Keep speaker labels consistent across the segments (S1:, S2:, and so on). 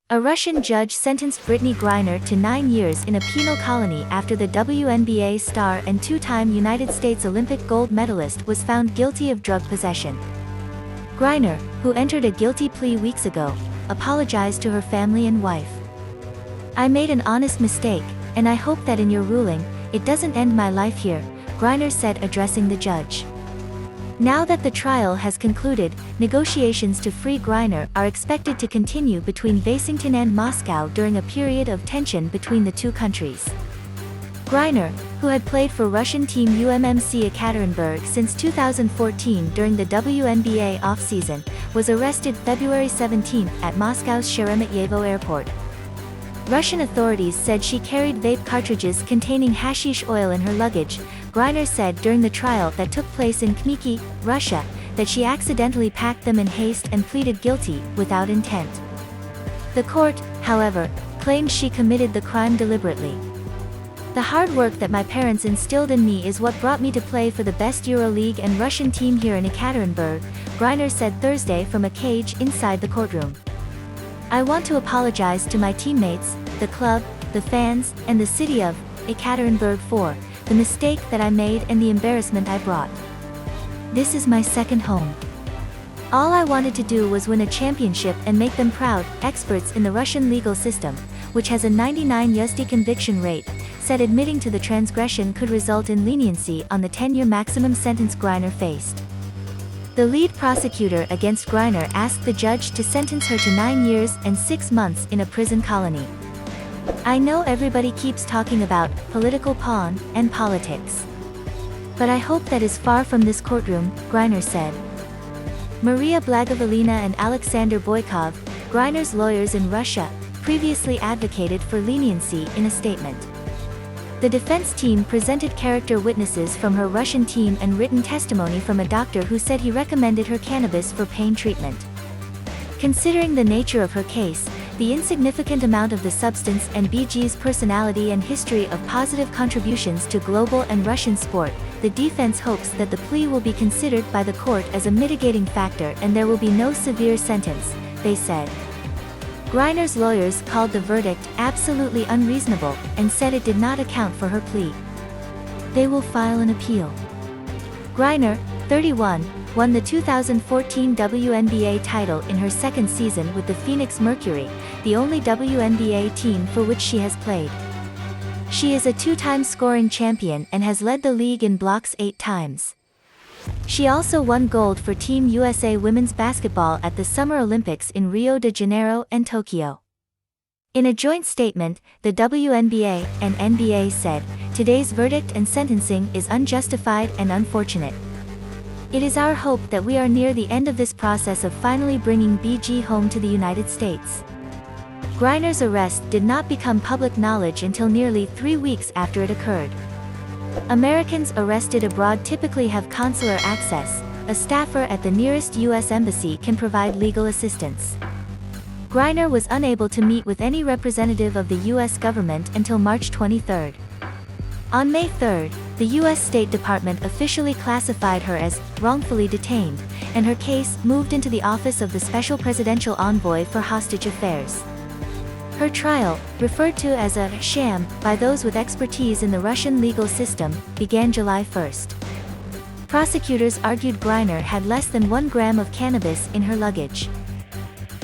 S1: A Russian judge sentenced Brittney Griner to 9 years in a penal colony after the WNBA star and two-time United States Olympic gold medalist was found guilty of drug possession. Griner, who entered a guilty plea weeks ago, apologized to her family and wife. "I made an honest mistake, and I hope that in your ruling, it doesn't end my life here," Griner said, addressing the judge. Now that the trial has concluded, negotiations to free Griner are expected to continue between Washington and Moscow during a period of tension between the two countries. Griner, who had played for Russian team UMMC Ekaterinburg since 2014 during the WNBA offseason, was arrested February 17 at Moscow's Sheremetyevo airport. Russian authorities said she carried vape cartridges containing hashish oil in her luggage. Griner said during the trial that took place in Khmiki, Russia, that she accidentally packed them in haste and pleaded guilty, without intent. The court, however, claimed she committed the crime deliberately. "The hard work that my parents instilled in me is what brought me to play for the best EuroLeague and Russian team here in Ekaterinburg," Griner said Thursday from a cage inside the courtroom. "I want to apologize to my teammates, the club, the fans, and the city of Ekaterinburg for the mistake that I made and the embarrassment I brought. This is my second home. All I wanted to do was win a championship and make them proud," experts in the Russian legal system, which has a 99% conviction rate, said admitting to the transgression could result in leniency on the 10-year maximum sentence Griner faced. The lead prosecutor against Griner asked the judge to sentence her to 9 years and 6 months in a prison colony. "I know everybody keeps talking about political pawn and politics. But I hope that is far from this courtroom," Griner said. Maria Blagovolina and Alexander Boykov, Griner's lawyers in Russia, previously advocated for leniency in a statement. The defense team presented character witnesses from her Russian team and written testimony from a doctor who said he recommended her cannabis for pain treatment. Considering the nature of her case, the insignificant amount of the substance, and BG's personality and history of positive contributions to global and Russian sport, the defense hopes that the plea will be considered by the court as a mitigating factor and there will be no severe sentence, they said. Griner's lawyers called the verdict absolutely unreasonable and said it did not account for her plea. They will file an appeal. Griner, 31, won the 2014 WNBA title in her second season with the Phoenix Mercury, the only WNBA team for which she has played. She is a two-time scoring champion and has led the league in blocks 8 times. She also won gold for Team USA women's basketball at the Summer Olympics in Rio de Janeiro and Tokyo. In a joint statement, the WNBA and NBA said, "Today's verdict and sentencing is unjustified and unfortunate. It is our hope that we are near the end of this process of finally bringing BG home to the United States." Griner's arrest did not become public knowledge until nearly 3 weeks after it occurred. Americans arrested abroad typically have consular access. A staffer at the nearest U.S. embassy can provide legal assistance. Griner was unable to meet with any representative of the U.S. government until March 23. On May 3, the U.S. State Department officially classified her as wrongfully detained, and her case moved into the Office of the Special Presidential Envoy for Hostage Affairs. Her trial, referred to as a sham by those with expertise in the Russian legal system, began July 1. Prosecutors argued Griner had less than 1 gram of cannabis in her luggage.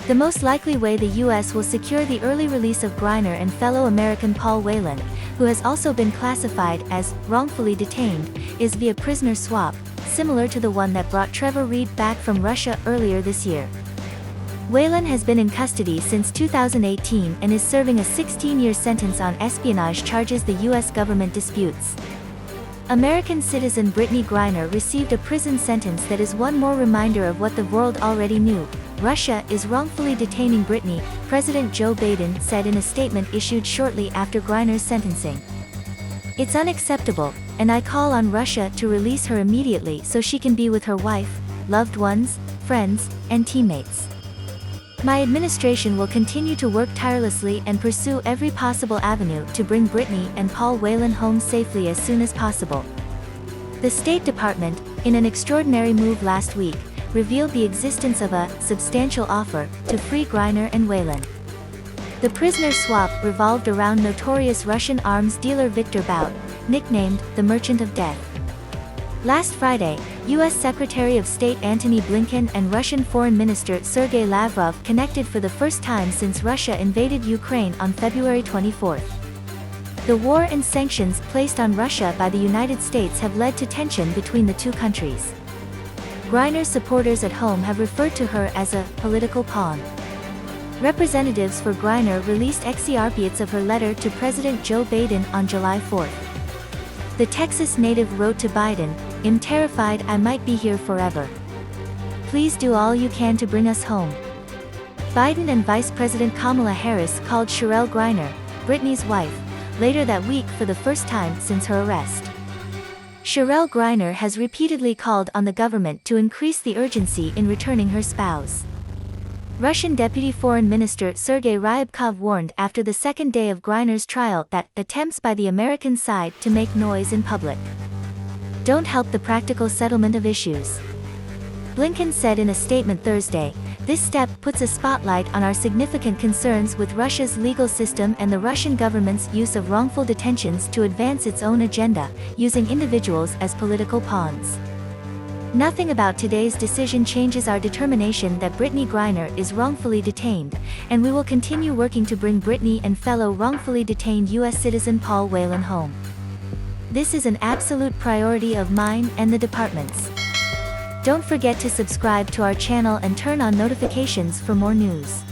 S1: The most likely way the U.S. will secure the early release of Griner and fellow American Paul Whelan, who has also been classified as wrongfully detained, is via prisoner swap, similar to the one that brought Trevor Reed back from Russia earlier this year. Whelan has been in custody since 2018 and is serving a 16-year sentence on espionage charges the U.S. government disputes. American citizen Brittney Griner received a prison sentence that is one more reminder of what the world already knew. Russia is wrongfully detaining Brittney, President Joe Biden said in a statement issued shortly after Griner's sentencing. "It's unacceptable, and I call on Russia to release her immediately so she can be with her wife, loved ones, friends, and teammates. My administration will continue to work tirelessly and pursue every possible avenue to bring Brittney and Paul Whelan home safely as soon as possible." The State Department, in an extraordinary move last week, revealed the existence of a substantial offer to free Griner and Whelan. The prisoner swap revolved around notorious Russian arms dealer Viktor Bout, nicknamed the Merchant of Death. Last Friday, U.S. Secretary of State Antony Blinken and Russian Foreign Minister Sergei Lavrov connected for the first time since Russia invaded Ukraine on February 24. The war and sanctions placed on Russia by the United States have led to tension between the two countries. Griner's supporters at home have referred to her as a political pawn. Representatives for Griner released excerpts of her letter to President Joe Biden on July 4. The Texas native wrote to Biden, "I'm terrified I might be here forever. Please do all you can to bring us home." Biden and Vice President Kamala Harris called Sheremetyevo Griner, Brittney's wife, later that week for the first time since her arrest. Sheremetyevo Griner has repeatedly called on the government to increase the urgency in returning her spouse. Russian Deputy Foreign Minister Sergei Ryabkov warned after the second day of Griner's trial that attempts by the American side to make noise in public don't help the practical settlement of issues. Blinken said in a statement Thursday, "This step puts a spotlight on our significant concerns with Russia's legal system and the Russian government's use of wrongful detentions to advance its own agenda, using individuals as political pawns. Nothing about today's decision changes our determination that Brittney Griner is wrongfully detained, and we will continue working to bring Brittney and fellow wrongfully detained U.S. citizen Paul Whelan home. This is an absolute priority of mine and the department's." Don't forget to subscribe to our channel and turn on notifications for more news.